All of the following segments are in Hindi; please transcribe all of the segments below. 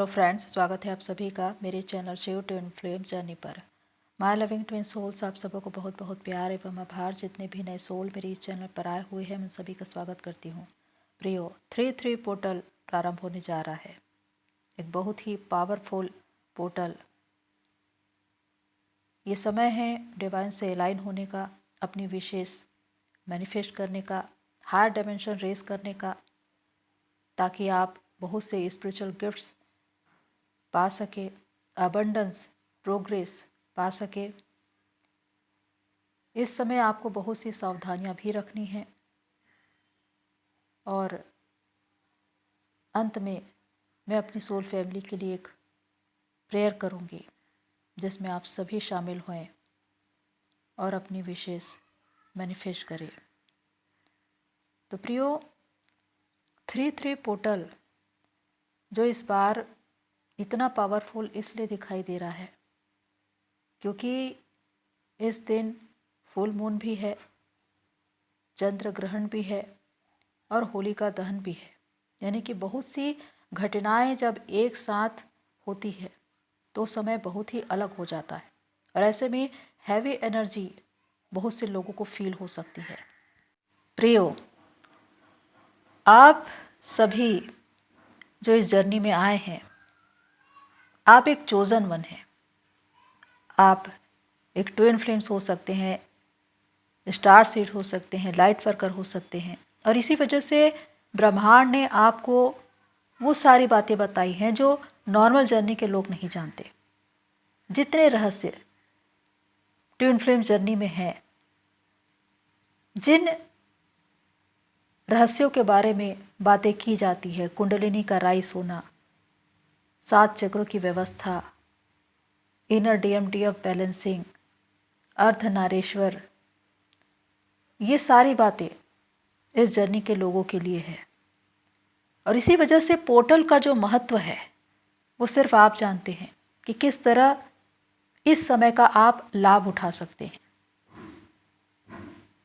हेलो फ्रेंड्स, स्वागत है आप सभी का मेरे channel Shiv twin flame journey पर। माय लविंग ट्विन सोल्स, आप सबको बहुत बहुत प्यार एवं आभार। जितने भी नए सोल मेरे इस चैनल पर आए हुए हैं, मैं सभी का स्वागत करती हूँ। प्रियो 3-3 पोर्टल प्रारंभ होने जा रहा है। एक बहुत ही पावरफुल पोर्टल। ये समय है डिवाइन से अलाइन होने का, अपनी विशेष मैनिफेस्ट करने का, हायर डायमेंशन रेस करने का, ताकि आप बहुत से स्पिरिचुअल गिफ्ट्स पा सके, अबंडेंस, प्रोग्रेस पा सके। इस समय आपको बहुत सी सावधानियां भी रखनी हैं। और अंत में मैं अपनी सोल फैमिली के लिए एक प्रेयर करूंगी, जिसमें आप सभी शामिल हों और अपनी विशेष मैनिफेस्ट करें। तो प्रियो 3-3 पोर्टल जो इस बार इतना पावरफुल इसलिए दिखाई दे रहा है क्योंकि इस दिन फुल मून भी है, चंद्र ग्रहण भी है और होलिका दहन भी है। यानी कि बहुत सी घटनाएं जब एक साथ होती है तो समय बहुत ही अलग हो जाता है। और ऐसे में हैवी एनर्जी बहुत से लोगों को फील हो सकती है। प्रियो, आप सभी जो इस जर्नी में आए हैं, आप एक चोजन वन हैं। आप एक ट्विन फ्लेम्स हो सकते हैं, स्टार सीड हो सकते हैं, लाइट वर्कर हो सकते हैं। और इसी वजह से ब्रह्मांड ने आपको वो सारी बातें बताई हैं जो नॉर्मल जर्नी के लोग नहीं जानते। जितने रहस्य ट्विन फ्लेम जर्नी में हैं, जिन रहस्यों के बारे में बातें की जाती है, कुंडलिनी का राइज होना, 7 चक्रों की व्यवस्था, inner DMT of balancing, Ardhanarishwar, ये सारी बातें इस जर्नी के लोगों के लिए है। और इसी वजह से पोर्टल का जो महत्व है वो सिर्फ आप जानते हैं कि किस तरह इस समय का आप लाभ उठा सकते हैं।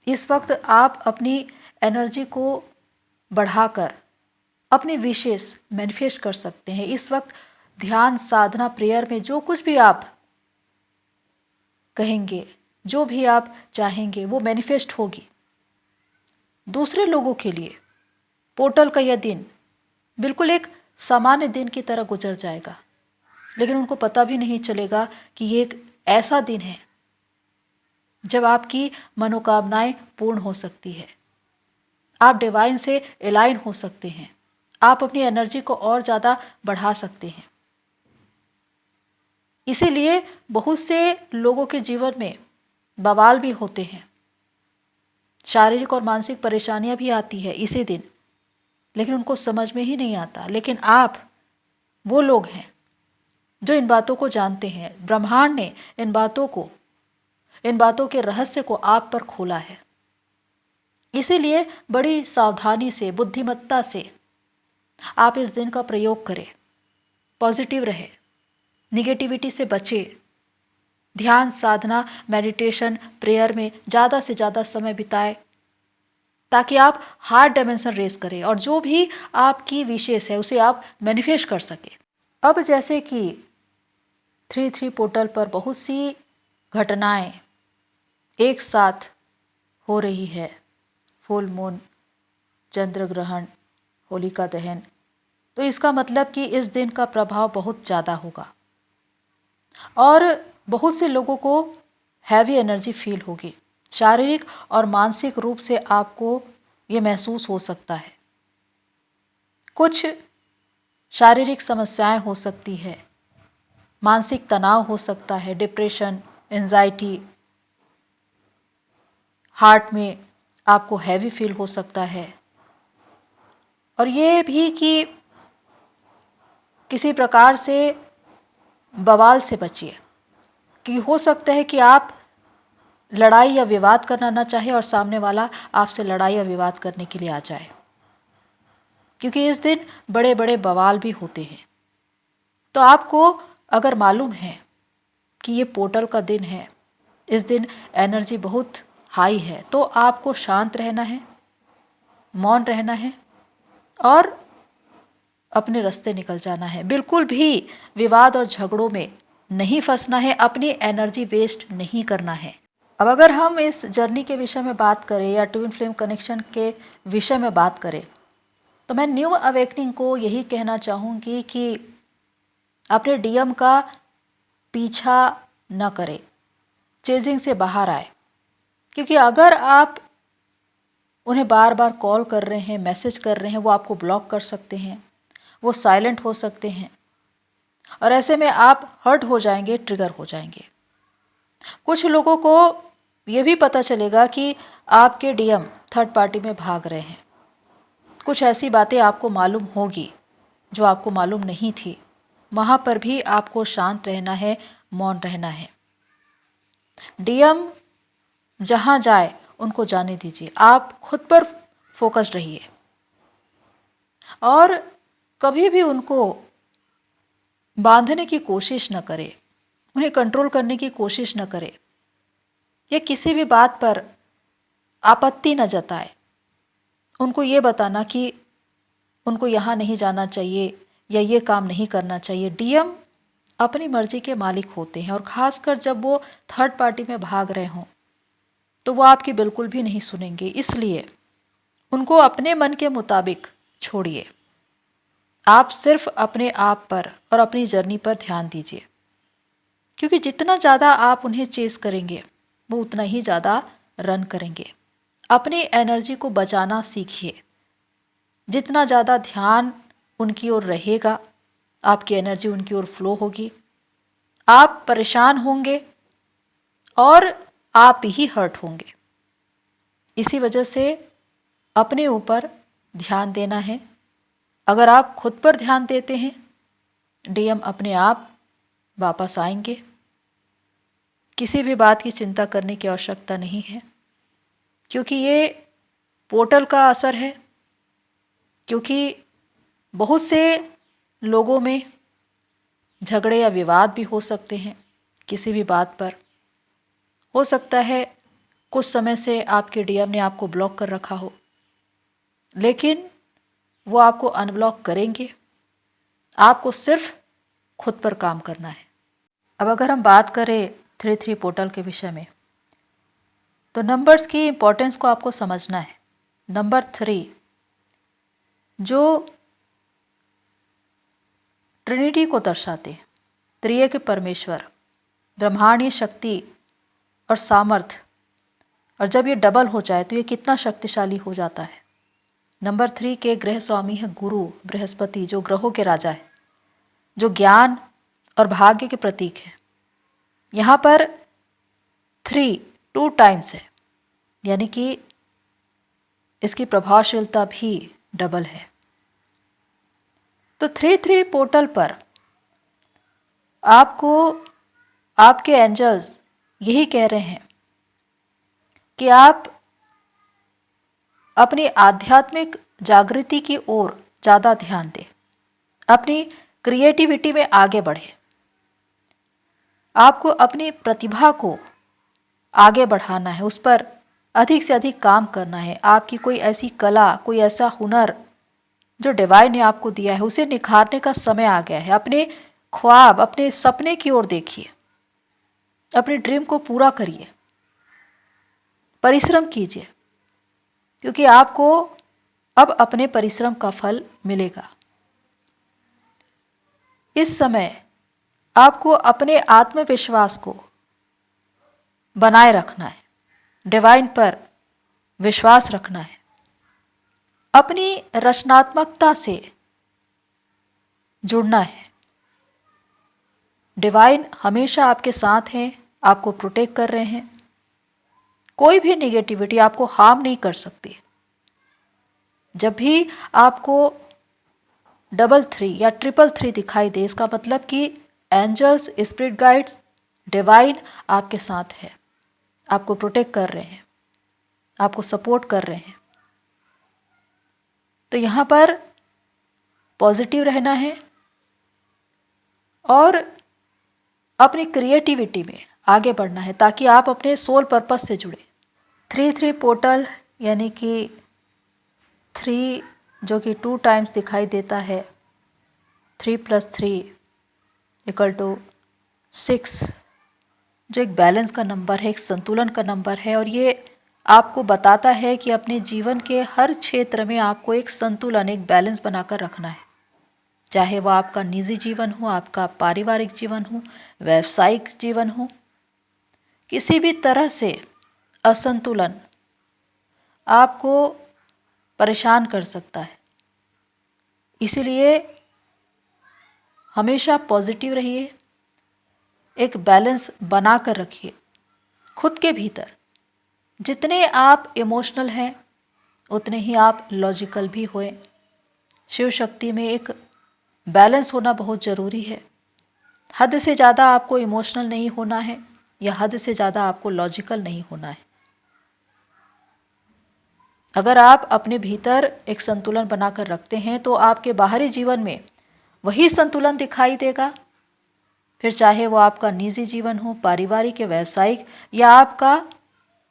इस वक्त आप अपनी एनर्जी को बढ़ाकर अपनी विशेष मैनिफेस्ट कर सकते हैं। इस वक्त ध्यान, साधना, प्रेयर में जो कुछ भी आप कहेंगे, जो भी आप चाहेंगे, वो मैनिफेस्ट होगी। दूसरे लोगों के लिए पोर्टल का यह दिन बिल्कुल एक सामान्य दिन की तरह गुजर जाएगा, लेकिन उनको पता भी नहीं चलेगा कि ये एक ऐसा दिन है जब आपकी मनोकामनाएं पूर्ण हो सकती है। आप डिवाइन से अलाइन हो सकते हैं, आप अपनी एनर्जी को और ज़्यादा बढ़ा सकते हैं। इसीलिए बहुत से लोगों के जीवन में बवाल भी होते हैं, शारीरिक और मानसिक परेशानियां भी आती है इसी दिन, लेकिन उनको समझ में ही नहीं आता। लेकिन आप वो लोग हैं जो इन बातों को जानते हैं। ब्रह्मांड ने इन बातों के रहस्य को आप पर खोला है। इसीलिए बड़ी सावधानी से, बुद्धिमत्ता से आप इस दिन का प्रयोग करें। पॉजिटिव रहे, निगेटिविटी से बचे, ध्यान, साधना, मेडिटेशन, प्रेयर में ज़्यादा से ज़्यादा समय बिताए, ताकि आप हार्ड डायमेंशन रेस करें और जो भी आपकी विशेष है उसे आप मैनिफेस्ट कर सकें। अब जैसे कि 3-3 पोर्टल पर बहुत सी घटनाएं एक साथ हो रही है, फुल मून, चंद्र ग्रहण, होलिका दहन, तो इसका मतलब कि इस दिन का प्रभाव बहुत ज़्यादा होगा और बहुत से लोगों को हैवी एनर्जी फील होगी। शारीरिक और मानसिक रूप से आपको ये महसूस हो सकता है। कुछ शारीरिक समस्याएं हो सकती है, मानसिक तनाव हो सकता है, डिप्रेशन, एंजाइटी, हार्ट में आपको हैवी फील हो सकता है। और ये भी कि किसी प्रकार से बवाल से बचिए, कि हो सकता है कि आप लड़ाई या विवाद करना ना चाहे और सामने वाला आपसे लड़ाई या विवाद करने के लिए आ जाए, क्योंकि इस दिन बड़े बड़े बवाल भी होते हैं। तो आपको अगर मालूम है कि ये पोर्टल का दिन है, इस दिन एनर्जी बहुत हाई है, तो आपको शांत रहना है, मौन रहना है और अपने रास्ते निकल जाना है। बिल्कुल भी विवाद और झगड़ों में नहीं फंसना है, अपनी एनर्जी वेस्ट नहीं करना है। अब अगर हम इस जर्नी के विषय में बात करें या ट्विन फ्लेम कनेक्शन के विषय में बात करें, तो मैं न्यू अवेकनिंग को यही कहना चाहूँगी कि अपने डीएम का पीछा न करें, चेजिंग से बाहर आए। क्योंकि अगर आप उन्हें बार बार कॉल कर रहे हैं, मैसेज कर रहे हैं, वो आपको ब्लॉक कर सकते हैं, वो साइलेंट हो सकते हैं, और ऐसे में आप हर्ट हो जाएंगे, ट्रिगर हो जाएंगे। कुछ लोगों को ये भी पता चलेगा कि आपके डीएम थर्ड पार्टी में भाग रहे हैं। कुछ ऐसी बातें आपको मालूम होगी जो आपको मालूम नहीं थी। वहाँ पर भी आपको शांत रहना है, मौन रहना है। डीएम जहाँ जाए उनको जाने दीजिए, आप खुद पर फोकस्ड रहिए और कभी भी उनको बांधने की कोशिश न करें, उन्हें कंट्रोल करने की कोशिश न करें, या किसी भी बात पर आपत्ति न जताए। उनको ये बताना कि उनको यहाँ नहीं जाना चाहिए या ये काम नहीं करना चाहिए। डीएम अपनी मर्जी के मालिक होते हैं, और ख़ासकर जब वो थर्ड पार्टी में भाग रहे हों तो वो आपकी बिल्कुल भी नहीं सुनेंगे। इसलिए उनको अपने मन के मुताबिक छोड़िए। आप सिर्फ अपने आप पर और अपनी जर्नी पर ध्यान दीजिए, क्योंकि जितना ज़्यादा आप उन्हें चेस करेंगे वो उतना ही ज़्यादा रन करेंगे। अपनी एनर्जी को बचाना सीखिए। जितना ज़्यादा ध्यान उनकी ओर रहेगा, आपकी एनर्जी उनकी ओर फ्लो होगी, आप परेशान होंगे और आप ही हर्ट होंगे। इसी वजह से अपने ऊपर ध्यान देना है। अगर आप खुद पर ध्यान देते हैं, डीएम अपने आप वापस आएंगे। किसी भी बात की चिंता करने की आवश्यकता नहीं है, क्योंकि ये पोर्टल का असर है। क्योंकि बहुत से लोगों में झगड़े या विवाद भी हो सकते हैं किसी भी बात पर। हो सकता है कुछ समय से आपके डीएम ने आपको ब्लॉक कर रखा हो, लेकिन वो आपको अनब्लॉक करेंगे। आपको सिर्फ खुद पर काम करना है। अब अगर हम बात करें 3-3 पोर्टल के विषय में, तो नंबर्स की इम्पोर्टेंस को आपको समझना है। नंबर 3 जो ट्रिनिटी को दर्शाते हैं, त्रिएक परमेश्वर, ब्रह्मांडीय शक्ति और सामर्थ्य, और जब ये डबल हो जाए तो ये कितना शक्तिशाली हो जाता है। नंबर 3 के ग्रह स्वामी है गुरु बृहस्पति, जो ग्रहों के राजा है, जो ज्ञान और भाग्य के प्रतीक है। यहाँ पर 3 2 टाइम्स है, यानी कि इसकी प्रभावशीलता भी डबल है। तो 3-3 पोर्टल पर आपको आपके एंजल्स यही कह रहे हैं कि आप अपनी आध्यात्मिक जागृति की ओर ज़्यादा ध्यान दें, अपनी क्रिएटिविटी में आगे बढ़े। आपको अपनी प्रतिभा को आगे बढ़ाना है, उस पर अधिक से अधिक काम करना है। आपकी कोई ऐसी कला, कोई ऐसा हुनर जो डिवाइन ने आपको दिया है, उसे निखारने का समय आ गया है। अपने ख्वाब, अपने सपने की ओर देखिए, अपने ड्रीम को पूरा करिए, परिश्रम कीजिए, क्योंकि आपको अब अपने परिश्रम का फल मिलेगा। इस समय आपको अपने आत्मविश्वास को बनाए रखना है, डिवाइन पर विश्वास रखना है, अपनी रचनात्मकता से जुड़ना है। डिवाइन हमेशा आपके साथ हैं, आपको प्रोटेक्ट कर रहे हैं। कोई भी नेगेटिविटी आपको हार्म नहीं कर सकती। जब भी आपको 3-3 या 3-3 दिखाई दे, इसका मतलब कि एंजल्स, स्पिरिट गाइड्स, डिवाइन आपके साथ है, आपको प्रोटेक्ट कर रहे हैं, आपको सपोर्ट कर रहे हैं। तो यहाँ पर पॉजिटिव रहना है और अपनी क्रिएटिविटी में आगे बढ़ना है, ताकि आप अपने सोल पर्पस से जुड़े। 3-3 पोर्टल यानी कि 3 जो कि 2 टाइम्स दिखाई देता है, 3+3 = 6, जो एक बैलेंस का नंबर है, एक संतुलन का नंबर है। और ये आपको बताता है कि अपने जीवन के हर क्षेत्र में आपको एक संतुलन, एक बैलेंस बनाकर रखना है। चाहे वो आपका निजी जीवन हो, आपका पारिवारिक जीवन हो, व्यावसायिक जीवन हो, किसी भी तरह से असंतुलन आपको परेशान कर सकता है। इसीलिए हमेशा पॉजिटिव रहिए, एक बैलेंस बना कर रखिए खुद के भीतर। जितने आप इमोशनल हैं उतने ही आप लॉजिकल भी होएं। शिव शक्ति में एक बैलेंस होना बहुत ज़रूरी है। हद से ज़्यादा आपको इमोशनल नहीं होना है या हद से ज़्यादा आपको लॉजिकल नहीं होना है। अगर आप अपने भीतर एक संतुलन बनाकर रखते हैं तो आपके बाहरी जीवन में वही संतुलन दिखाई देगा। फिर चाहे वो आपका निजी जीवन हो, पारिवारिक या व्यावसायिक, या आपका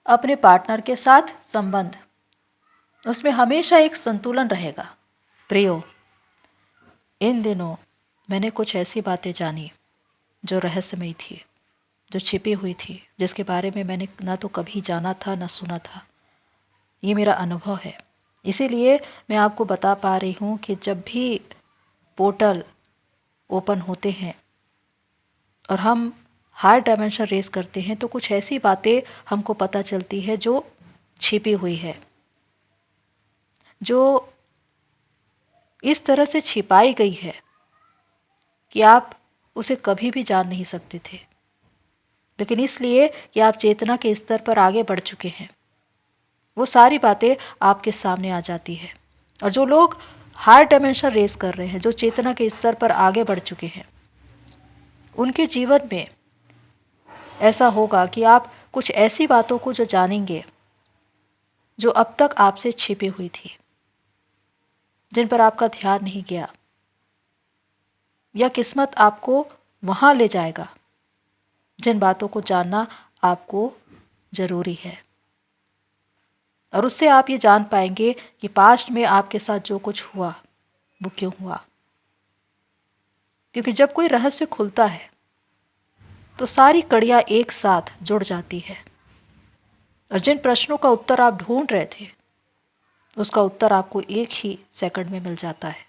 अपने पार्टनर के साथ संबंध, उसमें हमेशा एक संतुलन रहेगा। प्रियो, इन दिनों मैंने कुछ ऐसी बातें जानी जो रहस्यमयी थी, जो छिपी हुई थी, जिसके बारे में मैंने ना तो कभी जाना था ना सुना था। ये मेरा अनुभव है, इसीलिए मैं आपको बता पा रही हूँ कि जब भी पोर्टल ओपन होते हैं और हम हायर डायमेंशन रेस करते हैं तो कुछ ऐसी बातें हमको पता चलती है जो छिपी हुई है, जो इस तरह से छिपाई गई है कि आप उसे कभी भी जान नहीं सकते थे। लेकिन इसलिए कि आप चेतना के स्तर पर आगे बढ़ चुके हैं, वो सारी बातें आपके सामने आ जाती है। और जो लोग हायर डायमेंशन रेस कर रहे हैं, जो चेतना के स्तर पर आगे बढ़ चुके हैं, उनके जीवन में ऐसा होगा कि आप कुछ ऐसी बातों को जो जानेंगे जो अब तक आपसे छिपी हुई थी, जिन पर आपका ध्यान नहीं गया, या किस्मत आपको वहाँ ले जाएगा जिन बातों को जानना आपको ज़रूरी है। और उससे आप ये जान पाएंगे कि पास्ट में आपके साथ जो कुछ हुआ वो क्यों हुआ। क्योंकि जब कोई रहस्य खुलता है तो सारी कड़ियाँ एक साथ जुड़ जाती है, और जिन प्रश्नों का उत्तर आप ढूंढ रहे थे उसका उत्तर आपको एक ही सेकंड में मिल जाता है।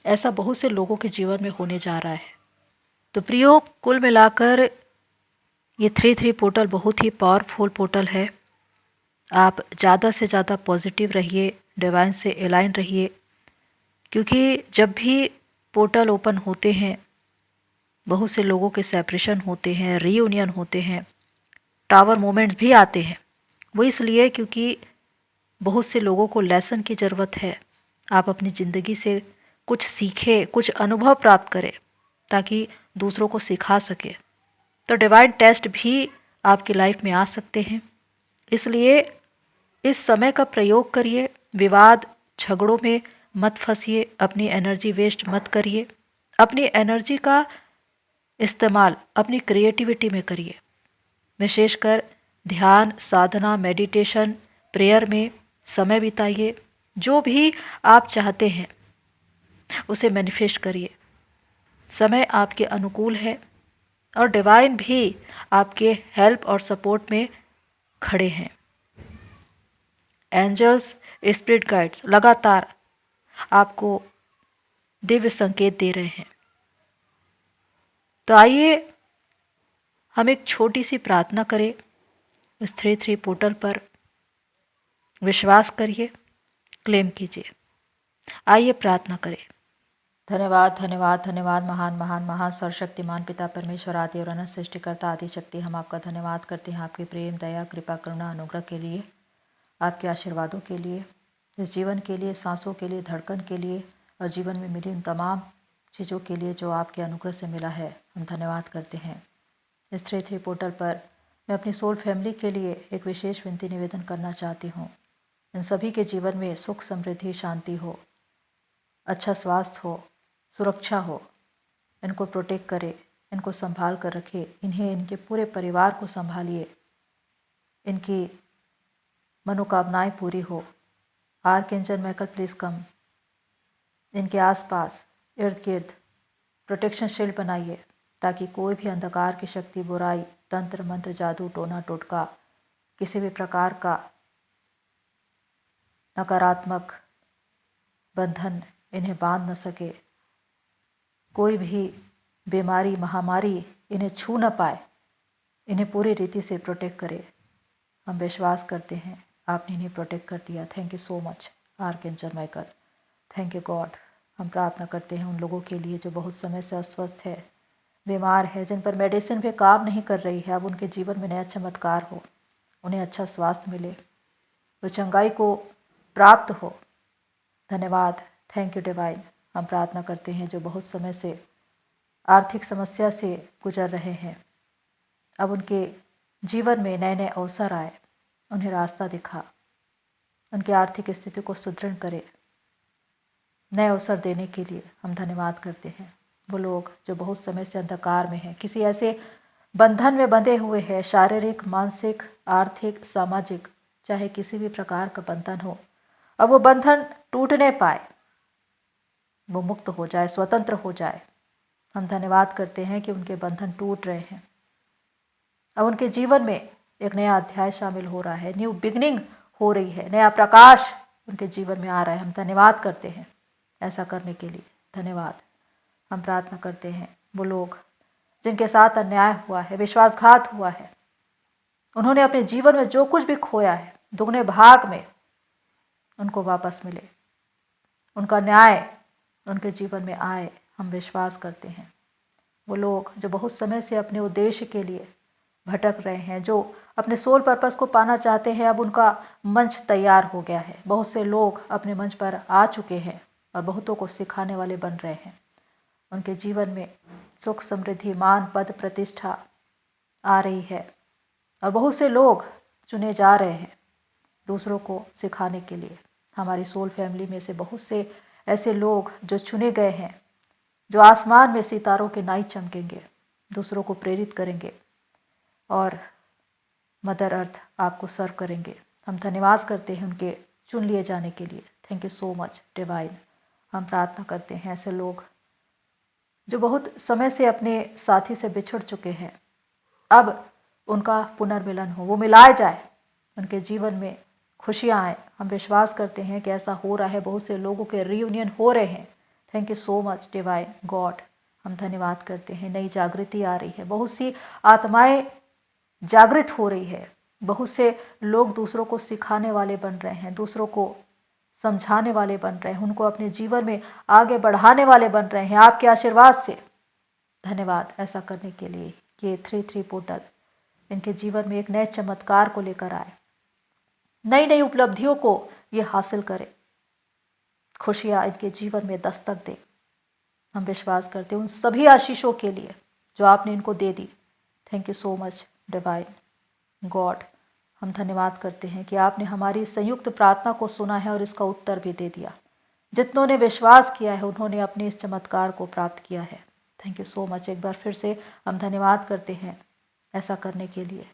ऐसा बहुत से लोगों के जीवन में होने जा रहा है। तो प्रियो, कुल मिलाकर ये 3-3 पोर्टल बहुत ही पावरफुल पोर्टल है। आप ज़्यादा से ज़्यादा पॉजिटिव रहिए, डिवाइन से अलाइन रहिए, क्योंकि जब भी पोर्टल ओपन होते हैं बहुत से लोगों के सेपरेशन होते हैं, रीयूनियन होते हैं, टावर मोमेंट्स भी आते हैं। वो इसलिए क्योंकि बहुत से लोगों को लेसन की ज़रूरत है। आप अपनी ज़िंदगी से कुछ सीखें, कुछ अनुभव प्राप्त करें ताकि दूसरों को सिखा सके। तो डिवाइन टेस्ट भी आपकी लाइफ में आ सकते हैं, इसलिए इस समय का प्रयोग करिए। विवाद झगड़ों में मत फंसिए, अपनी एनर्जी वेस्ट मत करिए। अपनी एनर्जी का इस्तेमाल अपनी क्रिएटिविटी में करिए। विशेषकर ध्यान, साधना, मेडिटेशन, प्रेयर में समय बिताइए। जो भी आप चाहते हैं उसे मैनिफेस्ट करिए। समय आपके अनुकूल है और डिवाइन भी आपके हेल्प और सपोर्ट में खड़े हैं। एंजल्स, स्पिरिट गाइड्स लगातार आपको दिव्य संकेत दे रहे हैं। तो आइए हम एक छोटी सी प्रार्थना करें। इस 3-3 पोर्टल पर विश्वास करिए, क्लेम कीजिए। आइए प्रार्थना करें। धन्यवाद, धन्यवाद, धन्यवाद महान महान महान सर्वशक्तिमान पिता परमेश्वर, आदि और अनंत सृष्टिकर्ता, आदि शक्ति, हम आपका धन्यवाद करते हैं आपके प्रेम, दया, कृपा, करुणा, अनुग्रह के लिए, आपके आशीर्वादों के लिए, इस जीवन के लिए, सांसों के लिए, धड़कन के लिए और जीवन में मिली उन तमाम चीज़ों के लिए जो आपके अनुग्रह से मिला है। हम धन्यवाद करते हैं। इस 3-3 पोर्टल पर मैं अपनी सोल फैमिली के लिए एक विशेष विनती निवेदन करना चाहती हूँ। इन सभी के जीवन में सुख, समृद्धि, शांति हो, अच्छा स्वास्थ्य हो, सुरक्षा हो। इनको प्रोटेक्ट करे, इनको संभाल कर रखे, इन्हें, इनके पूरे परिवार को संभालिए। इनकी मनोकामनाएं पूरी हो। आर्कएंजल माइकल प्लीज़ कम इनके आसपास इर्द गिर्द प्रोटेक्शन शील्ड बनाइए ताकि कोई भी अंधकार की शक्ति, बुराई, तंत्र मंत्र, जादू, टोना टोटका, किसी भी प्रकार का नकारात्मक बंधन इन्हें बांध न सके। कोई भी बीमारी, महामारी इन्हें छू न पाए। इन्हें पूरी रीति से प्रोटेक्ट करे। हम विश्वास करते हैं आपने इन्हें प्रोटेक्ट कर दिया। Thank you so much archangel Michael. Thank you God. हम प्रार्थना करते हैं उन लोगों के लिए जो बहुत समय से अस्वस्थ है, बीमार है, जिन पर मेडिसिन भी काम नहीं कर रही है। अब उनके जीवन में नया चमत्कार हो, उन्हें अच्छा स्वास्थ्य मिले, वो चंगाई को प्राप्त हो। धन्यवाद। Thank you divine. हम प्रार्थना करते हैं जो बहुत समय से आर्थिक समस्या से गुजर रहे हैं, अब उनके जीवन में नए नए अवसर आए, उन्हें रास्ता दिखा, उनकी आर्थिक स्थिति को सुदृढ़ करे। नए अवसर देने के लिए हम धन्यवाद करते हैं। वो लोग जो बहुत समय से अंधकार में हैं, किसी ऐसे बंधन में बंधे हुए हैं, शारीरिक, मानसिक, आर्थिक, सामाजिक, चाहे किसी भी प्रकार का बंधन हो, अब वो बंधन टूटने पाए, वो मुक्त हो जाए, स्वतंत्र हो जाए। हम धन्यवाद करते हैं कि उनके बंधन टूट रहे हैं। अब उनके जीवन में एक नया अध्याय शामिल हो रहा है, न्यू बिगनिंग हो रही है, नया प्रकाश उनके जीवन में आ रहा है। हम धन्यवाद करते हैं ऐसा करने के लिए। धन्यवाद। हम प्रार्थना करते हैं वो लोग जिनके साथ अन्याय हुआ है, विश्वासघात हुआ है, उन्होंने अपने जीवन में जो कुछ भी खोया है दुगने भाग में उनको वापस मिले, उनका न्याय उनके जीवन में आए। हम विश्वास करते हैं वो लोग जो बहुत समय से अपने उद्देश्य के लिए भटक रहे हैं, जो अपने सोल पर्पस को पाना चाहते हैं, अब उनका मंच तैयार हो गया है। बहुत से लोग अपने मंच पर आ चुके हैं और बहुतों को सिखाने वाले बन रहे हैं। उनके जीवन में सुख, समृद्धि, मान, पद, प्रतिष्ठा आ रही है और बहुत से लोग चुने जा रहे हैं दूसरों को सिखाने के लिए। हमारी सोल फैमिली में से बहुत से ऐसे लोग जो चुने गए हैं, जो आसमान में सितारों के नाई चमकेंगे, दूसरों को प्रेरित करेंगे और मदर अर्थ आपको सर्व करेंगे। हम धन्यवाद करते हैं उनके चुन लिए जाने के लिए। Thank you so much divine. हम प्रार्थना करते हैं ऐसे लोग जो बहुत समय से अपने साथी से बिछड़ चुके हैं, अब उनका पुनर्मिलन हो, वो मिलाए जाए, उनके जीवन में खुशियाँ आए। हम विश्वास करते हैं कि ऐसा हो रहा है, बहुत से लोगों के रीयूनियन हो रहे हैं। Thank you so much divine God. हम धन्यवाद करते हैं। नई जागृति आ रही है, बहुत सी आत्माएं जागृत हो रही है, बहुत से लोग दूसरों को सिखाने वाले बन रहे हैं, दूसरों को समझाने वाले बन रहे हैं, उनको अपने जीवन में आगे बढ़ाने वाले बन रहे हैं आपके आशीर्वाद से। धन्यवाद ऐसा करने के लिए कि 3-3 पोर्टल इनके जीवन में एक नए चमत्कार को लेकर आए, नई नई उपलब्धियों को ये हासिल करे, खुशियाँ इनके जीवन में दस्तक दे। हम विश्वास करते हैं उन सभी आशीषों के लिए जो आपने इनको दे दी। Thank you so much divine God. हम धन्यवाद करते हैं कि आपने हमारी संयुक्त प्रार्थना को सुना है और इसका उत्तर भी दे दिया। जितनों ने विश्वास किया है उन्होंने अपने इस चमत्कार को प्राप्त किया है। Thank you so much. एक बार फिर से हम धन्यवाद करते हैं ऐसा करने के लिए,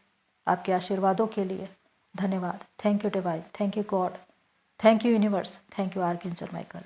आपके आशीर्वादों के लिए। धन्यवाद। Thank you divine, thank you God, thank you universe, thank you archangel Michael.